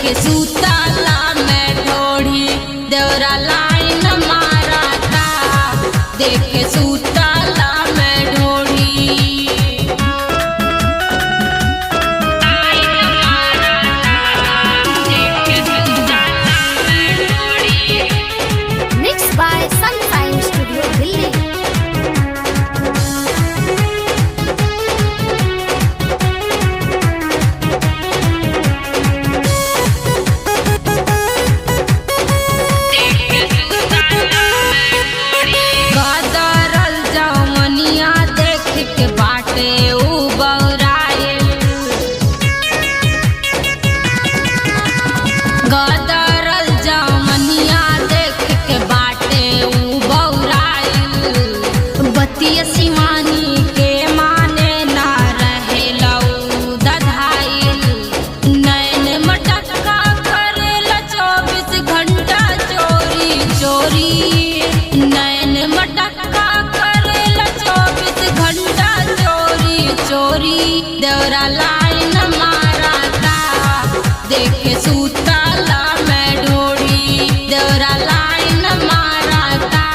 के सूताला में ढोढ़ी देवरा लाइन माराता देख के सूताला में ढोढ़ी। Mixed by Sunshine Studio Delhi। गदरल जवनिया देख के बाटे उ बौराइल। गदरल जवनिया देख के बाटे उ बौराइल। बतिया सिवानी के माने ना रहेलऊ दधाइल। नैन मटक्का करेला 24 घंटा चोरी चोरी। नैन मटक्का करेला 24 घंटा चोरी चोरी। देवरा लाइन माराता देख के सूताला में ढोढ़ी। देवरा लाइन माराता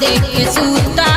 देख के सूता